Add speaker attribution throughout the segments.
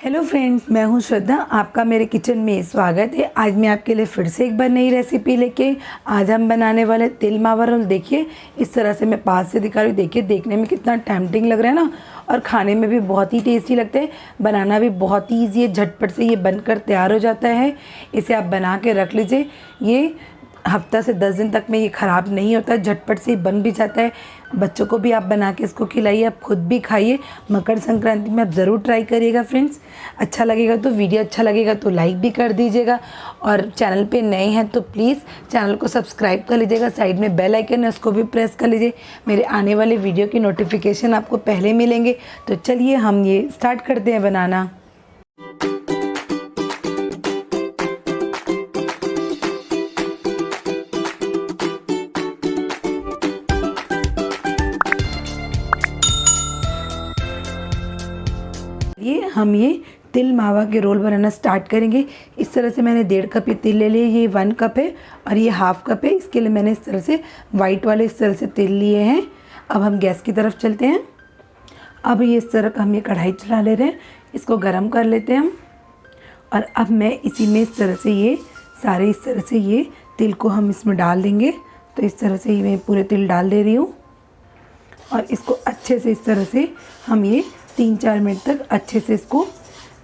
Speaker 1: Hello friends, मैं हूं श्रद्धा। आपका मेरे किचन में स्वागत है। आज मैं आपके लिए फिर से एक बार नई रेसिपी लेके आज हम बनाने वाले तिल मावा रोल। देखिए इस तरह से मैं पास से दिखा रही हूँ। देखिए देखने में कितना टेम्पटिंग लग रहा है ना, और खाने में भी बहुत ही टेस्टी लगते हैं। बनाना भी बहुत ही ईजी है, झटपट से ये बनकर तैयार हो जाता है। इसे आप बना के रख लीजिए, ये हफ्ता से 10 दिन तक में ये ख़राब नहीं होता, झटपट से बन भी जाता है। बच्चों को भी आप बना के इसको खिलाइए, आप खुद भी खाइए। मकर संक्रांति में आप ज़रूर ट्राई करिएगा फ्रेंड्स। अच्छा लगेगा तो वीडियो अच्छा लगेगा तो लाइक भी कर दीजिएगा, और चैनल पे नए हैं तो प्लीज़ चैनल को सब्सक्राइब कर लीजिएगा। साइड में बेल आइकन है, उसको भी प्रेस कर लीजिए। मेरे आने वाले वीडियो की नोटिफिकेशन आपको पहले मिलेंगे। तो चलिए हम ये स्टार्ट करते हैं बनाना। हम ये तिल मावा के रोल बनाना स्टार्ट करेंगे। इस तरह से मैंने 1.5 कप ये तिल ले लिए, ये 1 कप है और ये 1/2 कप है। इसके लिए मैंने इस तरह से वाइट वाले इस तरह से तिल लिए हैं। अब हम गैस की तरफ चलते हैं। अब ये इस तरह का हम ये कढ़ाई चला ले रहे हैं, इसको गरम कर लेते हैं हम। और अब मैं इसी में इस तरह से ये सारे इस तरह से ये तिल को हम इसमें डाल देंगे। तो इस तरह से मैं पूरे तिल डाल दे रही हूँ, और इसको अच्छे से इस तरह से हम ये 3-4 मिनट तक अच्छे से इसको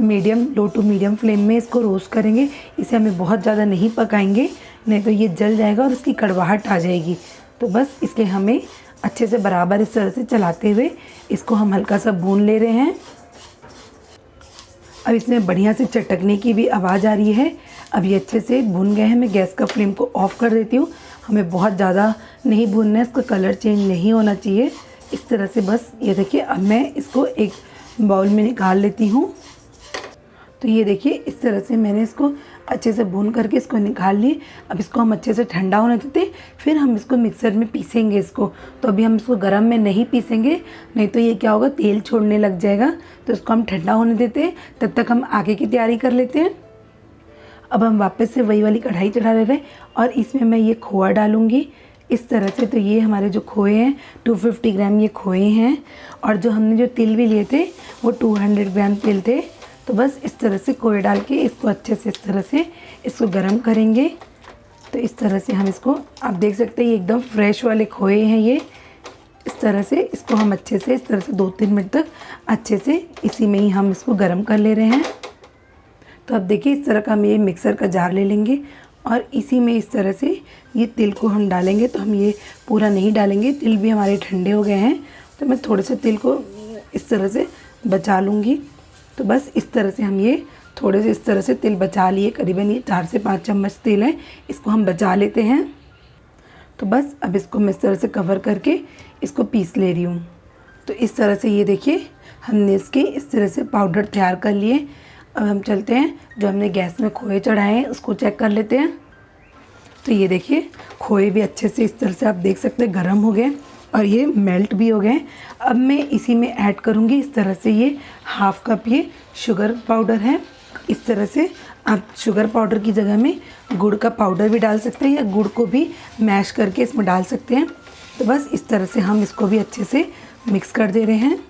Speaker 1: लो टू मीडियम फ्लेम में इसको रोस्ट करेंगे। इसे हमें बहुत ज़्यादा नहीं पकाएंगे, नहीं तो ये जल जाएगा और इसकी कड़वाहट आ जाएगी। तो बस इसके हमें अच्छे से बराबर इस तरह से चलाते हुए इसको हम हल्का सा भून ले रहे हैं। अब इसमें बढ़िया से चटकने की भी आवाज़ आ रही है। अब ये अच्छे से भून गए हैं। मैं गैस का फ्लेम को ऑफ़ कर देती हूँ। हमें बहुत ज़्यादा नहीं भूनना है, इसका कलर चेंज नहीं होना चाहिए। इस तरह से बस ये देखिए। अब मैं इसको एक बाउल में निकाल लेती हूँ। तो ये देखिए इस तरह से मैंने इसको अच्छे से भून करके इसको निकाल लिए। अब इसको हम अच्छे से ठंडा होने देते हैं, फिर हम इसको मिक्सर में पीसेंगे इसको। तो अभी हम इसको गरम में नहीं पीसेंगे, नहीं तो ये क्या होगा, तेल छोड़ने लग जाएगा। तो इसको हम ठंडा होने देते हैं, तब तक हम आगे की तैयारी कर लेते हैं। अब हम वापस से वही वाली कढ़ाई चढ़ा ले रहे हैं, और इसमें मैं ये खोआ डालूँगी इस तरह से। तो ये हमारे जो खोए हैं 250 ग्राम ये खोए हैं, और जो हमने जो तिल भी लिए थे वो 200 ग्राम तिल थे। तो बस इस तरह से खोए डाल के इसको अच्छे से इस तरह से इसको गरम करेंगे। तो इस तरह से हम इसको, आप देख सकते हैं ये एकदम फ्रेश वाले खोए हैं ये। इस तरह से इसको हम अच्छे से इस तरह से 2-3 मिनट तक अच्छे से इसी में ही हम इसको गरम कर ले रहे हैं। तो अब देखिए इस तरह का हम ये मिक्सर का जार ले लेंगे, और इसी में इस तरह से ये तिल को हम डालेंगे। तो हम ये पूरा नहीं डालेंगे, तिल भी हमारे ठंडे हो गए हैं। तो मैं थोड़े से तिल को इस तरह से बचा लूँगी। तो बस इस तरह से हम ये थोड़े से इस तरह से तिल बचा लिए, करीबन ये 4 से 5 चम्मच तिल है, इसको हम बचा लेते हैं। तो बस अब इसको मैं इस तरह से कवर करके इसको पीस ले रही हूँ। तो इस तरह से ये देखिए हमने इसके इस तरह से पाउडर तैयार कर लिए। अब हम चलते हैं, जो हमने गैस में खोए चढ़ाए हैं उसको चेक कर लेते हैं। तो ये देखिए खोए भी अच्छे से इस तरह से आप देख सकते हैं गर्म हो गए, और ये मेल्ट भी हो गए। अब मैं इसी में ऐड करूँगी इस तरह से ये 1/2 कप ये शुगर पाउडर है। इस तरह से आप शुगर पाउडर की जगह में गुड़ का पाउडर भी डाल सकते हैं, या गुड़ को भी मैश करके इसमें डाल सकते हैं। तो बस इस तरह से हम इसको भी अच्छे से मिक्स कर दे रहे हैं।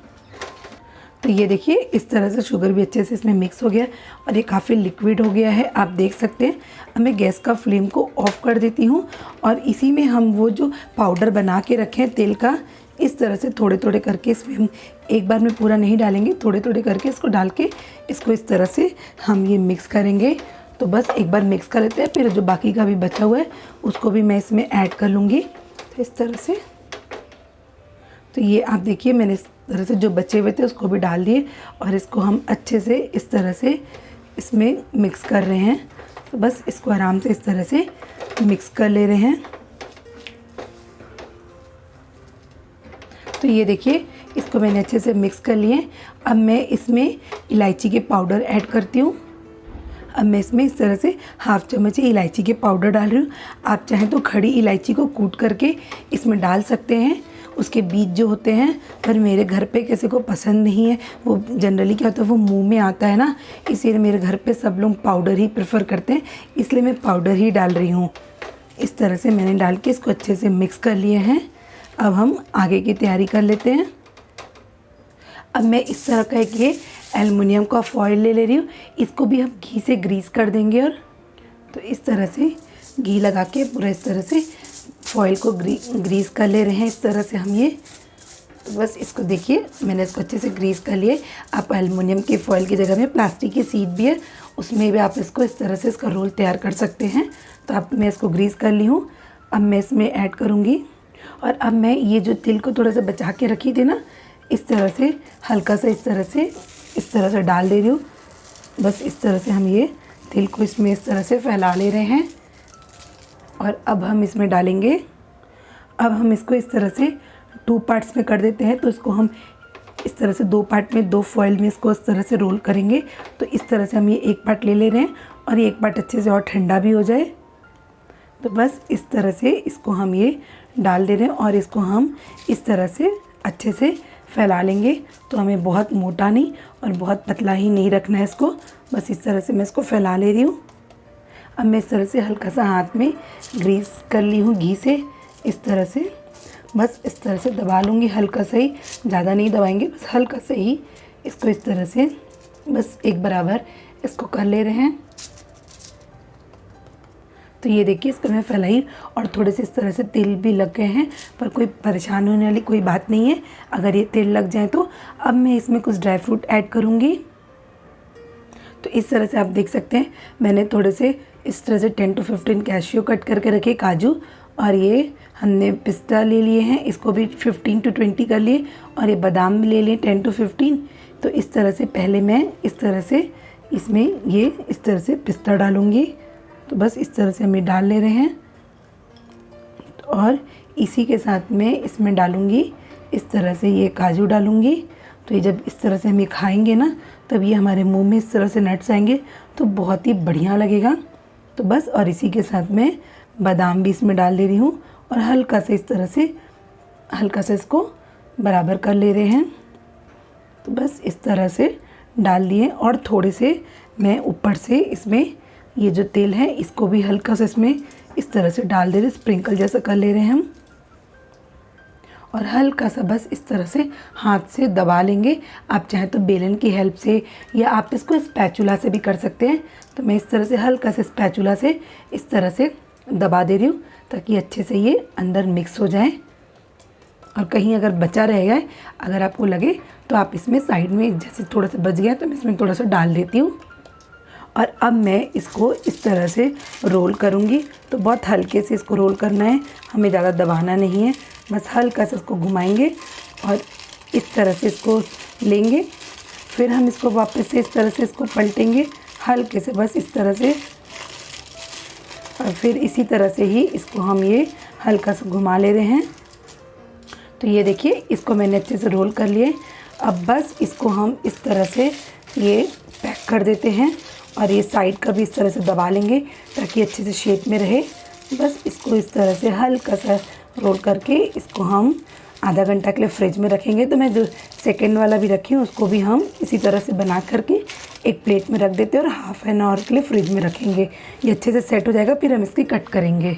Speaker 1: तो ये देखिए इस तरह से शुगर भी अच्छे से इसमें मिक्स हो गया, और ये काफ़ी लिक्विड हो गया है, आप देख सकते हैं। अब मैं गैस का फ्लेम को ऑफ़ कर देती हूँ, और इसी में हम वो जो पाउडर बना के रखे हैं तेल का, इस तरह से थोड़े थोड़े करके इसमें हम एक बार में पूरा नहीं डालेंगे, थोड़े थोड़े करके इसको डाल के इसको इस तरह से हम ये मिक्स करेंगे। तो बस एक बार मिक्स कर लेते हैं, फिर जो बाकी का भी बचा हुआ है उसको भी मैं इसमें ऐड कर लूँगी। तो इस तरह से, तो ये आप देखिए मैंने इस तरह से जो बचे हुए थे उसको भी डाल दिए, और इसको हम अच्छे से इस तरह से इसमें मिक्स कर रहे हैं। तो बस इसको आराम से इस तरह से मिक्स कर ले रहे हैं। तो ये देखिए इसको मैंने अच्छे से मिक्स कर लिए। अब मैं इसमें इलायची के पाउडर ऐड करती हूँ। अब मैं इसमें इस तरह से 1/2 चम्मच इलायची के पाउडर डाल रही हूँ। आप चाहें तो खड़ी इलायची को कूट करके इसमें डाल सकते हैं, उसके बीज जो होते हैं, पर मेरे घर पे किसी को पसंद नहीं है। वो जनरली क्या होता है, वो मुंह में आता है ना, इसलिए मेरे घर पे सब लोग पाउडर ही प्रेफर करते हैं, इसलिए मैं पाउडर ही डाल रही हूँ। इस तरह से मैंने डाल के इसको अच्छे से मिक्स कर लिए हैं। अब हम आगे की तैयारी कर लेते हैं। अब मैं इस तरह का एक ये एल्युमिनियम का फॉइल ले रही हूँ, इसको भी हम घी से ग्रीस कर देंगे। और तो इस तरह से घी लगा के पूरा इस तरह से फॉइल को ग्रीस कर ले रहे हैं। इस तरह से हम ये, तो बस इसको देखिए मैंने इसको अच्छे से ग्रीस कर लिए। आप एल्युमिनियम के फॉइल की जगह में प्लास्टिक की शीट भी है, उसमें भी आप इसको इस तरह से इसका रोल तैयार कर सकते हैं। तो अब मैं इसको ग्रीस कर ली हूँ। अब मैं इसमें ऐड करूँगी, और अब मैं ये जो तिल को थोड़ा सा बचा के रखी थी ना, इस तरह से हल्का सा इस तरह से डाल दे रही हूँ। बस इस तरह से हम ये तिल को इसमें इस तरह से फैला ले रहे हैं। और अब हम इसमें डालेंगे, अब हम इसको इस तरह से 2 पार्ट्स में कर देते हैं। तो इसको हम इस तरह से 2 पार्ट में 2 फॉइल में इसको इस तरह से रोल करेंगे। तो इस तरह से हम ये एक पार्ट ले रहे हैं, और ये एक पार्ट अच्छे से और ठंडा भी हो जाए। तो बस इस तरह से इसको हम ये डाल दे रहे हैं, और इसको हम इस तरह से अच्छे से फैला लेंगे। तो हमें बहुत मोटा नहीं और बहुत पतला ही नहीं रखना है इसको, बस इस तरह से मैं इसको फैला ले रही हूँ। अब मैं इस तरह से हल्का सा हाथ में ग्रीस कर ली हूँ घी से, इस तरह से बस इस तरह से दबा लूँगी, हल्का सा ही, ज़्यादा नहीं दबाएंगे, बस हल्का सा ही इसको इस तरह से बस एक बराबर इसको कर ले रहे हैं। तो ये देखिए इसको मैं फैलाई, और थोड़े से इस तरह से तिल भी लग गए हैं, पर कोई परेशान होने वाली कोई बात नहीं है अगर ये तिल लग जाए तो। अब मैं इसमें कुछ ड्राई फ्रूट ऐड करूँगी। तो इस तरह से आप देख सकते हैं मैंने थोड़े से इस तरह से 10 to 15 कैशियो कट करके रखे, काजू, और ये हमने पिस्ता ले लिए हैं, इसको भी 15 to 20 कर लिए, और ये बादाम भी ले लिए 10 to 15। तो इस तरह से पहले मैं इस तरह से इसमें ये इस तरह से पिस्ता डालूँगी। तो बस इस तरह से हम ये डाल ले रहे हैं, और इसी के साथ में इसमें डालूँगी इस तरह से ये काजू डालूँगी। तो ये जब इस तरह से हम ये खाएंगे ना, तब ये हमारे मुंह में इस तरह से नट्स आएंगे तो बहुत ही बढ़िया लगेगा। तो बस, और इसी के साथ में बादाम भी इसमें डाल दे रही हूँ, और हल्का से इस तरह से हल्का से इसको बराबर कर ले रहे हैं। तो बस इस तरह से डाल दिए, और थोड़े से मैं ऊपर से इसमें ये जो तेल है इसको भी हल्का सा इसमें इस तरह से डाल दे रहे, स्प्रिंकल जैसा कर ले रहे हैं हम, और हल्का सा बस इस तरह से हाथ से दबा लेंगे। आप चाहें तो बेलन की हेल्प से, या आप इसको स्पैचुला से भी कर सकते हैं। तो मैं इस तरह से हल्का से स्पैचुला से इस तरह से दबा दे रही हूँ, ताकि अच्छे से ये अंदर मिक्स हो जाए। और कहीं अगर बचा रह गया, अगर आपको लगे तो आप इसमें साइड में जैसे थोड़ा सा बच गया तो मैं इसमें थोड़ा सा डाल देती हूँ। और अब मैं इसको इस तरह से रोल करूँगी। तो बहुत हल्के से इसको रोल करना है, हमें ज़्यादा दबाना नहीं है, बस हल्का से इसको घुमाएंगे और इस तरह से इसको लेंगे। फिर हम इसको वापस से इस तरह से इसको पलटेंगे हल्के से, बस इस तरह से, और फिर इसी तरह से ही इसको हम ये हल्का सा घुमा ले रहे हैं। तो ये देखिए इसको मैंने अच्छे से रोल कर लिए। अब बस इसको हम इस तरह से ये पैक कर देते हैं, और ये साइड का भी इस तरह से दबा लेंगे ताकि अच्छे से शेप में रहे। बस इसको इस तरह से हल्का सा रोल करके इसको हम आधा घंटा के लिए फ्रिज में रखेंगे। तो मैं जो सेकंड वाला भी रखी हूँ उसको भी हम इसी तरह से बना करके एक प्लेट में रख देते हैं और हाफ एन आवर के लिए फ्रिज में रखेंगे। ये अच्छे से सेट हो जाएगा, फिर हम इसकी कट करेंगे।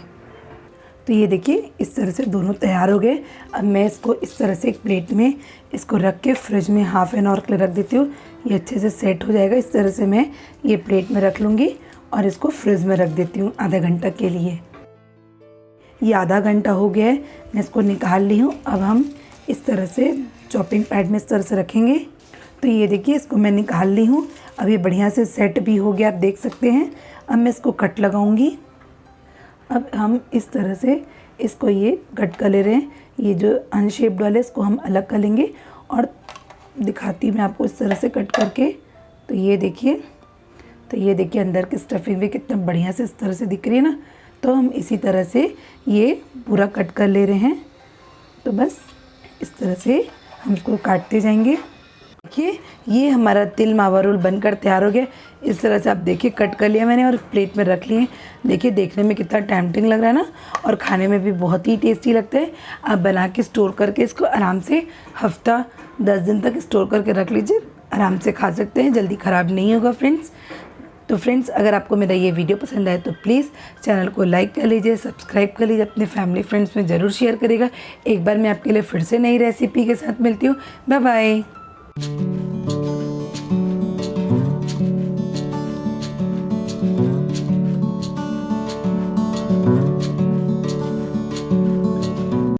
Speaker 1: तो ये देखिए इस तरह से दोनों तैयार हो गए। अब मैं इसको इस तरह से एक प्लेट में इसको रख के फ्रिज में हाफ एन आवर के लिए रख देती हूँ। ये अच्छे से सेट हो जाएगा। इस तरह से मैं ये प्लेट में रख लूँगी और इसको फ्रिज में रख देती हूँ आधा घंटा के लिए। ये आधा घंटा हो गया है, मैं इसको निकाल ली हूँ। अब हम इस तरह से चॉपिंग पैड में इस तरह से रखेंगे। तो ये देखिए इसको मैं निकाल ली हूँ। अब ये बढ़िया से सेट भी हो गया, आप देख सकते हैं। अब मैं इसको कट लगाऊंगी। अब हम इस तरह से इसको ये कट कर ले रहे हैं। ये जो अनशेप्ड वाले इसको हम अलग कर लेंगे और दिखाती हूँ मैं आपको इस तरह से कट करके। तो ये देखिए अंदर की स्टफिंग भी कितना बढ़िया से इस तरह से दिख रही है ना। तो हम इसी तरह से ये पूरा कट कर ले रहे हैं। तो बस इस तरह से हम इसको काटते जाएंगे। देखिए ये हमारा तिल मावा रोल बनकर तैयार हो गया। इस तरह से आप देखिए कट कर लिया मैंने और प्लेट में रख लिए। देखिए देखने में कितना टेम्पटिंग लग रहा है ना, और खाने में भी बहुत ही टेस्टी लगता है। आप बना के स्टोर करके इसको आराम से हफ्ता 10 दिन तक स्टोर करके रख लीजिए, आराम से खा सकते हैं, जल्दी ख़राब नहीं होगा फ्रेंड्स। तो फ्रेंड्स अगर आपको मेरा ये वीडियो पसंद आए तो प्लीज़ चैनल को लाइक कर लीजिए, सब्सक्राइब कर लीजिए, अपने फैमिली फ्रेंड्स में ज़रूर शेयर करिएगा। एक बार मैं आपके लिए फिर से नई रेसिपी के साथ मिलती हूँ। Bye bye. हैं।